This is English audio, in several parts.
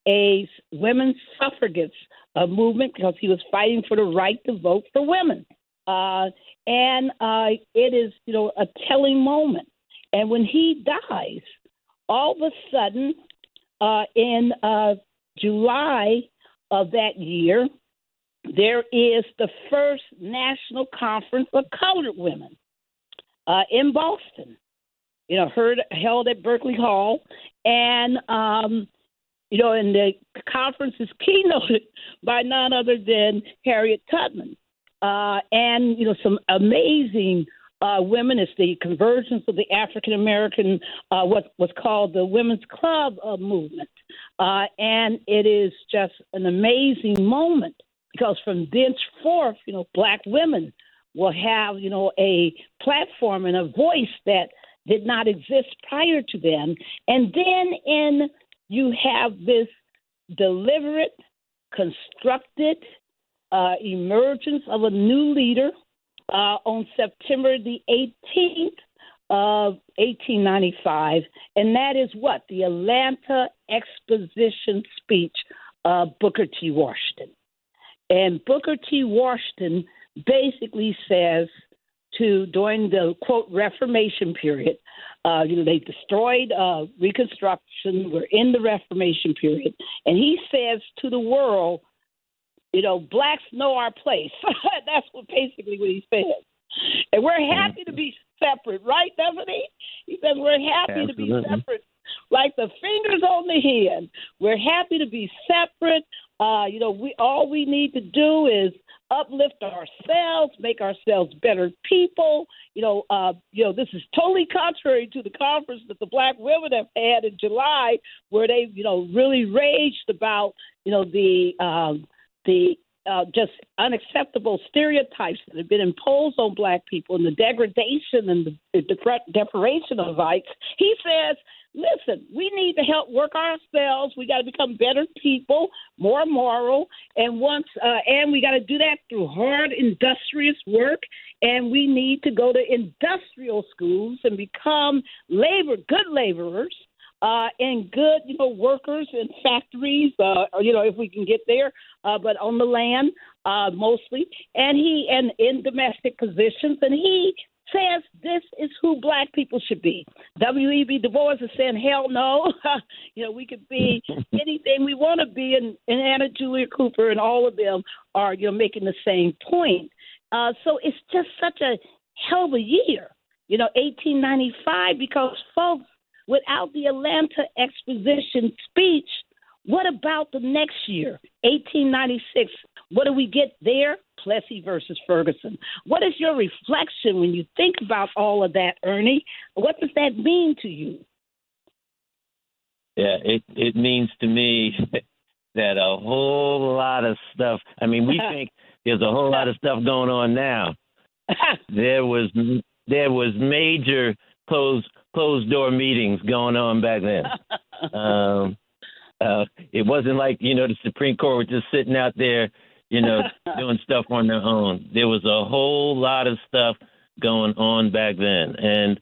a women's suffragettes movement because he was fighting for the right to vote for women. And it is, a telling moment. And when he dies, all of a sudden, in July of that year, there is the first National Conference of Colored Women in Boston, held at Berkeley Hall. And, and the conference is keynoted by none other than Harriet Tubman. And, some amazing women. It's the convergence of the African-American, what was called the Women's Club movement. And it is just an amazing moment because from thenceforth, Black women will have, a platform and a voice that did not exist prior to them. And then you have this deliberate, constructed emergence of a new leader on September the 18th of 1895, and that is what? The Atlanta Exposition speech of Booker T. Washington. And Booker T. Washington basically says during the, quote, Reformation period, they destroyed Reconstruction, we're in the Reformation period, and he says to the world, blacks know our place. That's basically what he says. And we're happy to be separate, right, Tiffany? He says we're happy to be separate, like the fingers on the hand. We're happy to be separate. All we need to do is uplift ourselves, make ourselves better people. This is totally contrary to the conference that the Black women have had in July, where they, really raged about, the just unacceptable stereotypes that have been imposed on Black people and the degradation and the deprivation of rights. He says, listen, we need to help work ourselves. We got to become better people, more moral, and we got to do that through hard, industrious work. And we need to go to industrial schools and become good laborers. And good, workers in factories, if we can get there, but on the land mostly, and in domestic positions. And he says this is who Black people should be. W.E.B. Du Bois is saying, hell no. We could be anything we want to be, and Anna Julia Cooper and all of them are, making the same point. So it's just such a hell of a year, 1895, because folks, without the Atlanta Exposition speech, what about the next year, 1896? What do we get there? Plessy versus Ferguson. What is your reflection when you think about all of that, Ernie? What does that mean to you? Yeah, it means to me that a whole lot of stuff, we think there's a whole lot of stuff going on now. There was major closed door meetings going on back then. It wasn't like, the Supreme Court was just sitting out there, doing stuff on their own. There was a whole lot of stuff going on back then. And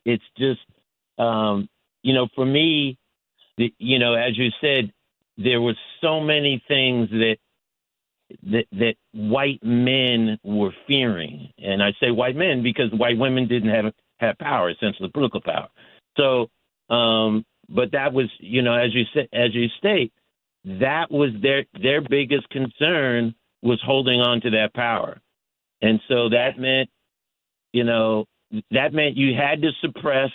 it's just, for me, as you said, there were so many things that white men were fearing. And I say white men because white women didn't have power, essentially political power. So, but that was, as you state, that was their biggest concern was holding on to that power. And so that meant you had to suppress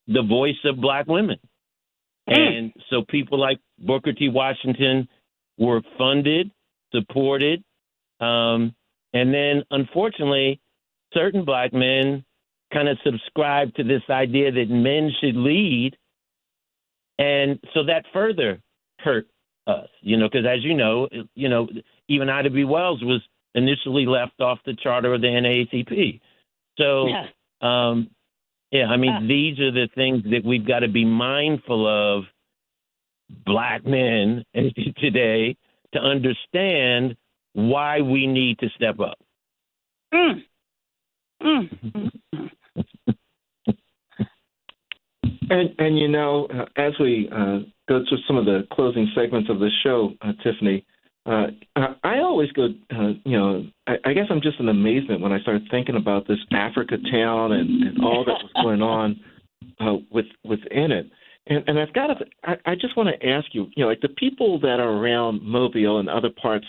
the voice of Black women. And so people like Booker T. Washington were funded, supported, and then unfortunately, certain Black men kind of subscribed to this idea that men should lead, and so that further hurt us, because as even Ida B. Wells was initially left off the charter of the NAACP. So, these are the things that we've got to be mindful of, Black men today, to understand why we need to step up. And as we go through some of the closing segments of this show, Tiffany, I always go, I guess I'm just in amazement when I start thinking about this Africa town and all that was going on within it. And I've got to, I just want to ask you, like the people that are around Mobile and other parts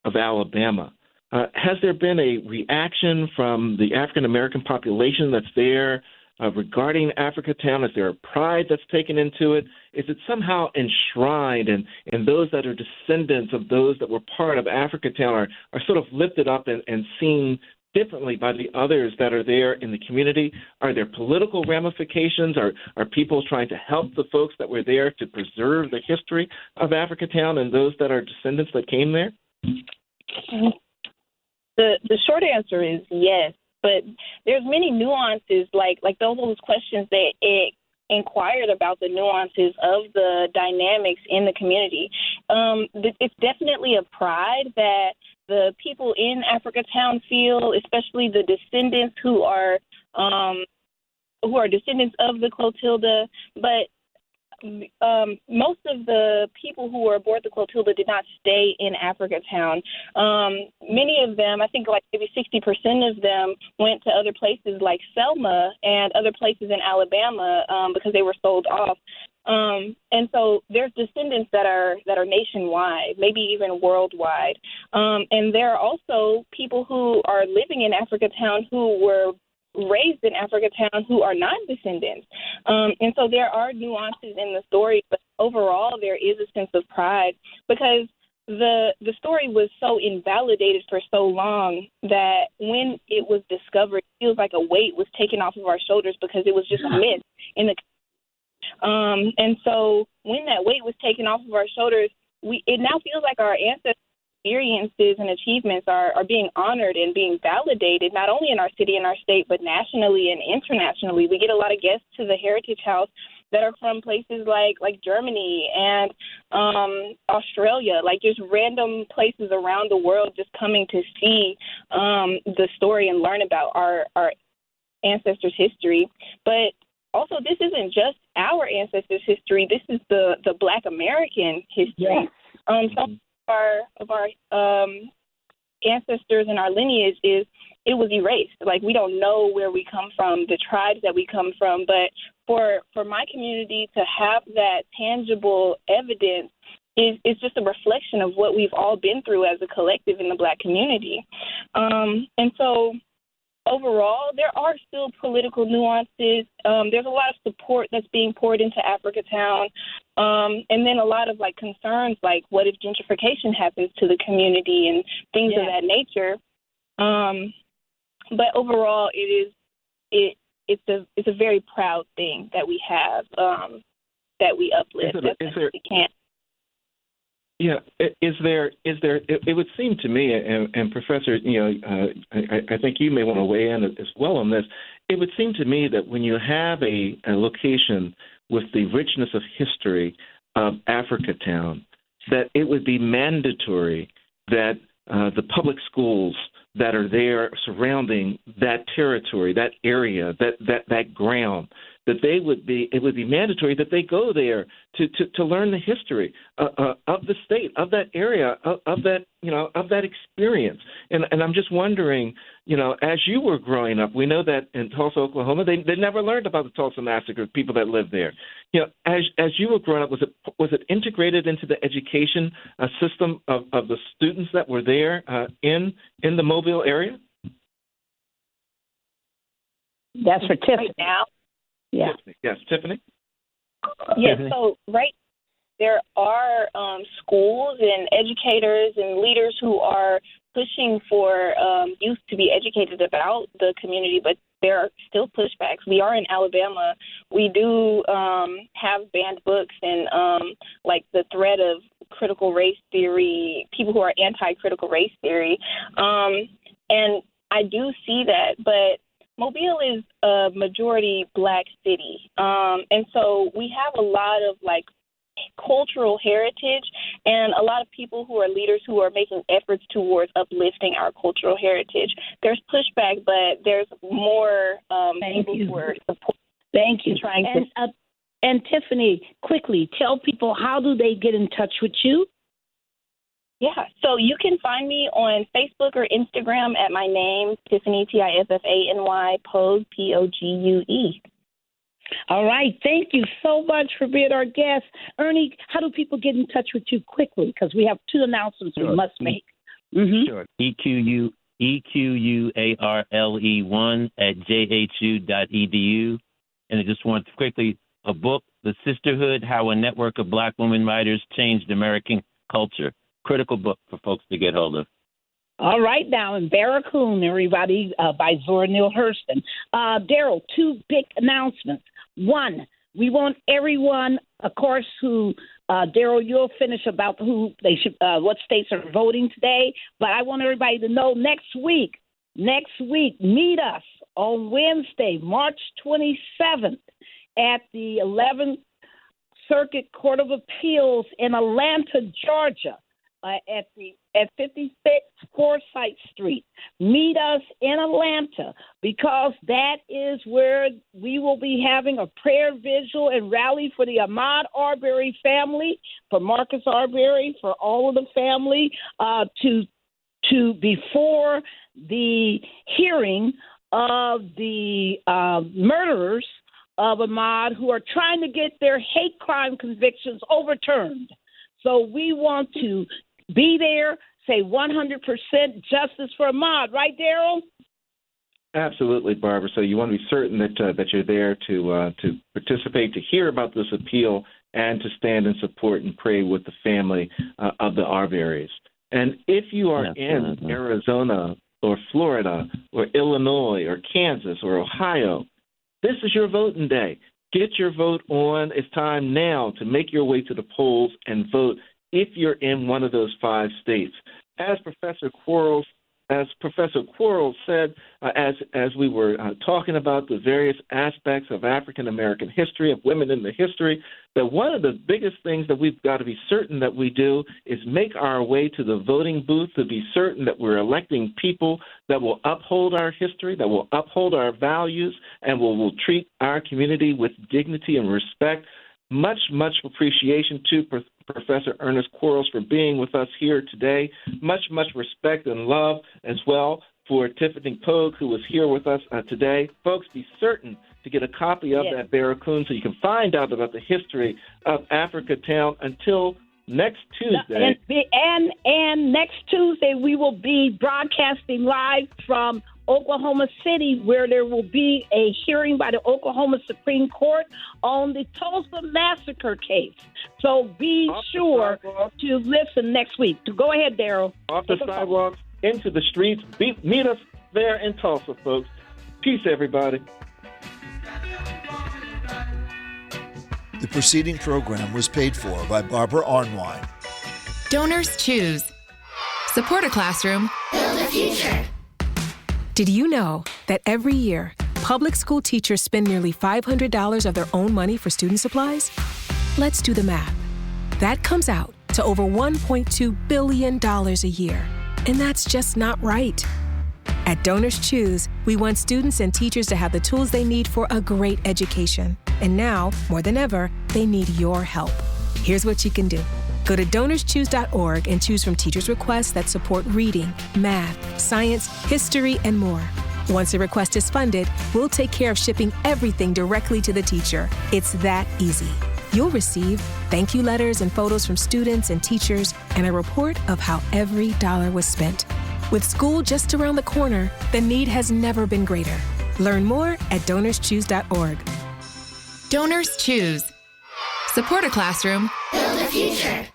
of Alabama, has there been a reaction from the African-American population that's there regarding Africa Town? Is there a pride that's taken into it? Is it somehow enshrined and those that are descendants of those that were part of Africa Town are sort of lifted up and seen differently by the others that are there in the community? Are there political ramifications? Are people trying to help the folks that were there to preserve the history of Africa Town and those that are descendants that came there? The short answer is yes, but there's many nuances, like those questions that it inquired about the nuances of the dynamics in the community. It's definitely a pride that the people in Africa Town feel, especially the descendants who are descendants of the Clotilda, but most of the people who were aboard the Clotilda did not stay in Africa Town. Many of them, I think like maybe 60% of them, went to other places like Selma and other places in Alabama because they were sold off. And so there's descendants that are nationwide, maybe even worldwide. And there are also people who are living in Africa Town who were raised in Africa Town who are not descendants. And so there are nuances in the story, but overall there is a sense of pride because the story was so invalidated for so long that when it was discovered, it feels like a weight was taken off of our shoulders because it was just a myth in the and so when that weight was taken off of our shoulders, it now feels like our ancestors' experiences and achievements are being honored and being validated, not only in our city and our state, but nationally and internationally. We get a lot of guests to the Heritage House that are from places like Germany and Australia, like just random places around the world just coming to see the story and learn about our ancestors' history. But also, this isn't just our ancestors' history. This is the Black American history. Yes. Some of our ancestors and our lineage it was erased. Like, we don't know where we come from, the tribes that we come from. But for my community to have that tangible evidence is just a reflection of what we've all been through as a collective in the Black community. And so overall, there are still political nuances. There's a lot of support that's being poured into Africa Town. And then a lot of concerns like what if gentrification happens to the community and things of that nature. But overall, it's a very proud thing that we have that we uplift. We can. Yeah, is there? It would seem to me, and Professor, I think you may want to weigh in as well on this. It would seem to me that when you have a location with the richness of history of Africa Town, that it would be mandatory that the public schools that are there surrounding that territory, that area, that ground, that it would be mandatory that they go there to learn the history of the state, of that area, of that experience. And I'm just wondering, as you were growing up, we know that in Tulsa, Oklahoma, they never learned about the Tulsa Massacre, people that lived there. As you were growing up, was it integrated into the education system of the students that were there in the Mobile area? That's for Tiffany. Right now. Yeah. Yes, Tiffany? Yes, so there are schools and educators and leaders who are pushing for youth to be educated about the community, but there are still pushbacks. We are in Alabama. We do have banned books and the threat of critical race theory, people who are anti-critical race theory. And I do see that, but Mobile is a majority Black city, and so we have a lot of cultural heritage and a lot of people who are leaders who are making efforts towards uplifting our cultural heritage. There's pushback, but there's more people who are supporting. Thank you. Trying and, to. And Tiffany, quickly, tell people, how do they get in touch with you? Yeah, so you can find me on Facebook or Instagram at my name, Tiffany, Tiffany, Pogue, Pogue. All right. Thank you so much for being our guest. Ernie, how do people get in touch with you quickly? Because we have 2 announcements we must make. Sure. EQUARLE1@jhu.edu. And I just want to quickly, a book, The Sisterhood, How a Network of Black Women Writers Changed American Culture. Critical book for folks to get hold of. All right, now in Barracoon, everybody, by Zora Neale Hurston. Daryl, 2 big announcements. 1, we want everyone, of course, who, Daryl, you'll finish about who they should, what states are voting today. But I want everybody to know next week, meet us on Wednesday, March 27th at the 11th Circuit Court of Appeals in Atlanta, Georgia. At 56 Forsyth Street. Meet us in Atlanta, because that is where we will be having a prayer vigil and rally for the Ahmaud Arbery family, for Marcus Arbery, for all of the family, to before the hearing of the murderers of Ahmaud, who are trying to get their hate crime convictions overturned. So we want to be there, say 100% justice for Ahmaud. Right, Daryl? Absolutely, Barbara. So you want to be certain that you're there to participate, to hear about this appeal, and to stand in support and pray with the family of the Arbery's. And if you are in Arizona or Florida or Illinois or Kansas or Ohio, this is your voting day. Get your vote on. It's time now to make your way to the polls and vote if you're in one of those 5 states. As Professor Quarles said, as we were talking about the various aspects of African American history, of women in the history, that one of the biggest things that we've got to be certain that we do is make our way to the voting booth, to be certain that we're electing people that will uphold our history, that will uphold our values, and will treat our community with dignity and respect. Much appreciation to Professor Ernest Quarles for being with us here today. Much respect and love as well for Tiffany Pogue, who was here with us today. Folks, be certain to get a copy of that Barracoon so you can find out about the history of Africatown until next Tuesday. And next Tuesday we will be broadcasting live from Oklahoma City, where there will be a hearing by the Oklahoma Supreme Court on the Tulsa massacre case. So be sure to listen next week. Go ahead, Daryl. Off the sidewalks, into the streets. Meet us there in Tulsa, folks. Peace, everybody. The preceding program was paid for by Barbara Arnwine. Donors choose. Support a classroom. Build a future. Did you know that every year, public school teachers spend nearly $500 of their own money for student supplies? Let's do the math. That comes out to over $1.2 billion a year. And that's just not right. At Donors Choose, we want students and teachers to have the tools they need for a great education. And now, more than ever, they need your help. Here's what you can do. Go to DonorsChoose.org and choose from teachers' requests that support reading, math, science, history, and more. Once a request is funded, we'll take care of shipping everything directly to the teacher. It's that easy. You'll receive thank you letters and photos from students and teachers, and a report of how every dollar was spent. With school just around the corner, the need has never been greater. Learn more at DonorsChoose.org. Donors Choose. Support a classroom. Build a future.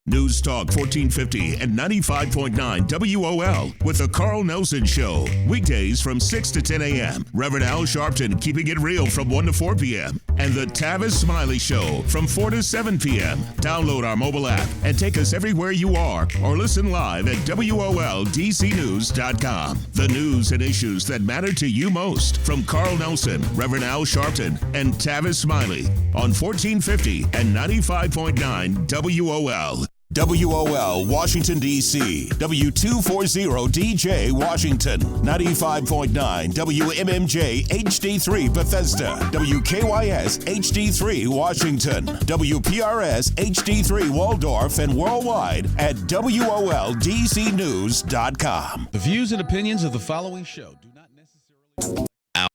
News Talk 1450 and 95.9 WOL with the Carl Nelson Show. Weekdays from 6 to 10 a.m. Reverend Al Sharpton keeping it real from 1 to 4 p.m. And the Tavis Smiley Show from 4 to 7 p.m. Download our mobile app and take us everywhere you are or listen live at WOLDCnews.com. The news and issues that matter to you most from Carl Nelson, Reverend Al Sharpton, and Tavis Smiley on 1450 and 95.9 WOL. WOL Washington, D.C. W240DJ Washington. 95.9 WMMJ HD3 Bethesda. WKYS HD3 Washington. WPRS HD3 Waldorf and worldwide at WOLDCnews.com. The views and opinions of the following show do not necessarily...